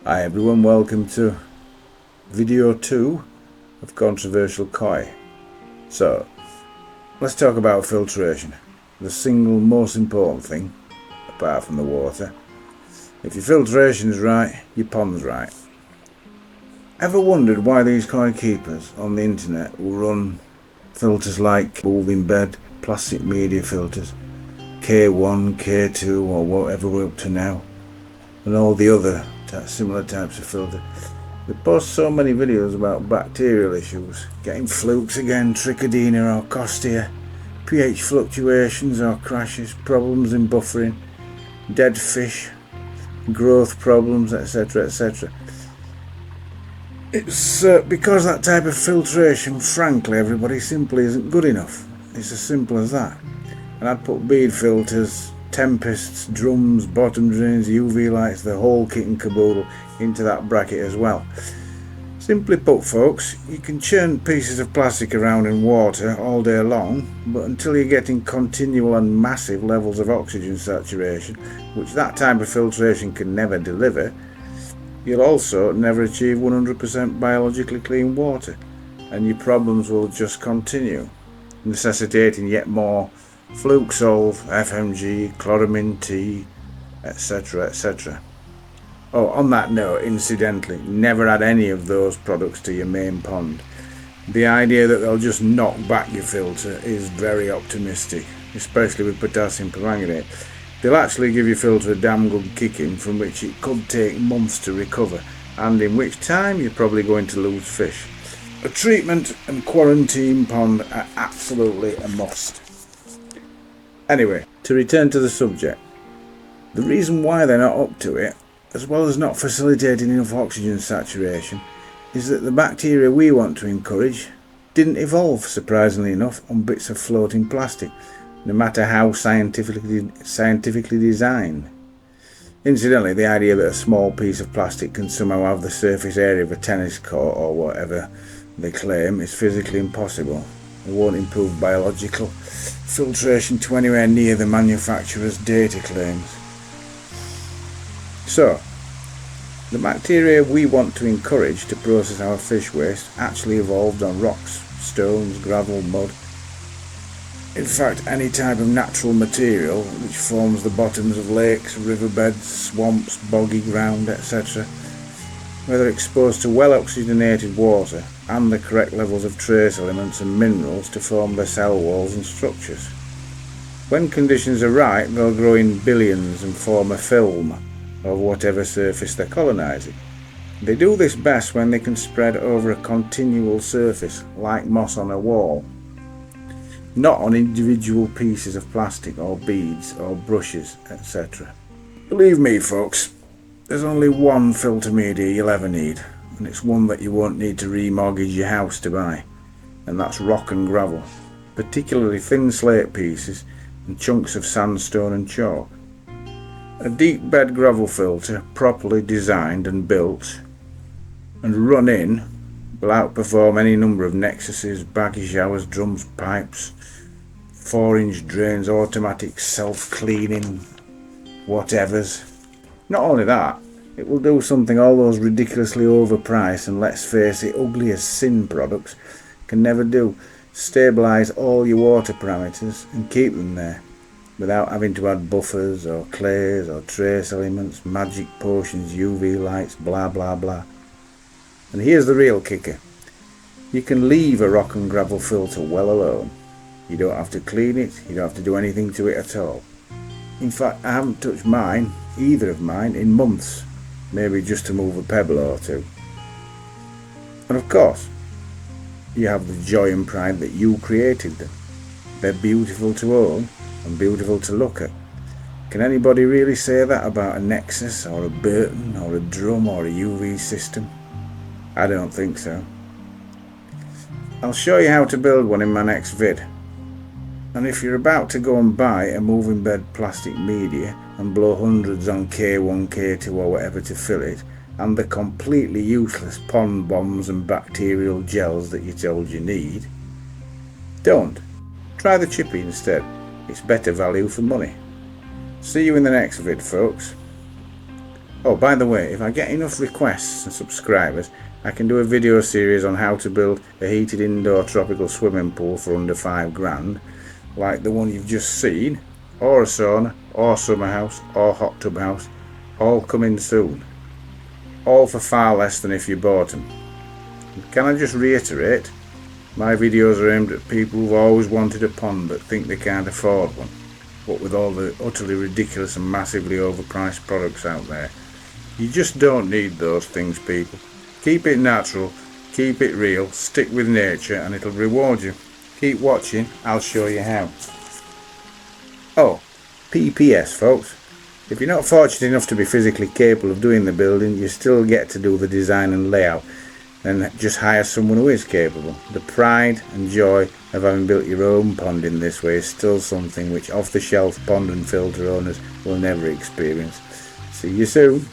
Hi everyone, welcome to video 2 of controversial koi. So, let's talk about filtration. The single most important thing, apart from the water. If your filtration is right, your pond's right. Ever wondered why these koi keepers on the internet will run filters like moving bed, plastic media filters, K1, K2 or whatever we're up to now, and all the other similar types of filter? They post so many videos about bacterial issues, getting flukes again, trichodina or costia, pH fluctuations or crashes, problems in buffering, dead fish, growth problems, etc, etc. It's because that type of filtration, frankly, everybody, simply isn't good enough. It's as simple as that. And I'd put bead filters, tempests, drums, bottom drains, UV lights, the whole kit and caboodle into that bracket as well. Simply put, folks, you can churn pieces of plastic around in water all day long, but until you're getting continual and massive levels of oxygen saturation, which that type of filtration can never deliver, you'll also never achieve 100% biologically clean water, and your problems will just continue, necessitating yet more fluke solve, FMG, chloramine T, etc, etc. Oh, on that note, incidentally, never add any of those products to your main pond. The idea that they'll just knock back your filter is very optimistic, especially with potassium permanganate. They'll actually give your filter a damn good kicking, from which it could take months to recover, and in which time you're probably going to lose fish. A treatment and quarantine pond are absolutely a must. Anyway, to return to the subject, the reason why they're not up to it, as well as not facilitating enough oxygen saturation, is that the bacteria we want to encourage didn't evolve, surprisingly enough, on bits of floating plastic, no matter how scientifically designed. Incidentally, the idea that a small piece of plastic can somehow have the surface area of a tennis court or whatever they claim is physically impossible. It won't improve biological filtration to anywhere near the manufacturer's data claims. So, the bacteria we want to encourage to process our fish waste actually evolved on rocks, stones, gravel, mud. In fact, any type of natural material which forms the bottoms of lakes, riverbeds, swamps, boggy ground, etc., whether exposed to well-oxygenated water and the correct levels of trace elements and minerals to form their cell walls and structures. When conditions are right, they'll grow in billions and form a film of whatever surface they're colonising. They do this best when they can spread over a continual surface, like moss on a wall, not on individual pieces of plastic or beads or brushes, etc. Believe me, folks, there's only one filter media you'll ever need, and it's one that you won't need to remortgage your house to buy, and that's rock and gravel, particularly thin slate pieces and chunks of sandstone and chalk. A deep bed gravel filter, properly designed and built and run in, will outperform any number of nexuses, baggy showers, drums, pipes, 4-inch drains, automatic self-cleaning whatevers. Not only that, it will do something all those ridiculously overpriced and, let's face it, ugly as sin products can never do: stabilise all your water parameters and keep them there, without having to add buffers or clays or trace elements, magic potions, UV lights, blah blah blah. And here's the real kicker: you can leave a rock and gravel filter well alone. You don't have to clean it, you don't have to do anything to it at all. In fact, I haven't touched either of mine, in months, maybe just to move a pebble or two. And of course, you have the joy and pride that you created them. They're beautiful to own and beautiful to look at. Can anybody really say that about a Nexus or a Burton or a drum or a UV system? I don't think so. I'll show you how to build one in my next vid. And if you're about to go and buy a moving bed plastic media and blow hundreds on K1, K2 or whatever to fill it, and the completely useless pond bombs and bacterial gels that you're told you need, don't. Try the chippy instead. It's better value for money. See you in the next vid, folks. Oh, by the way, if I get enough requests and subscribers, I can do a video series on how to build a heated indoor tropical swimming pool for under £5 like the one you've just seen, or a sauna, or summer house, or hot tub house, all coming soon. All for far less than if you bought them. Can I just reiterate, my videos are aimed at people who've always wanted a pond but think they can't afford one, what with all the utterly ridiculous and massively overpriced products out there. You just don't need those things, people. Keep it natural, keep it real, stick with nature and it'll reward you. Keep watching, I'll show you how. Oh, PPS folks, if you're not fortunate enough to be physically capable of doing the building, you still get to do the design and layout, and just hire someone who is capable. The pride and joy of having built your own pond in this way is still something which off-the-shelf pond and filter owners will never experience. See you soon.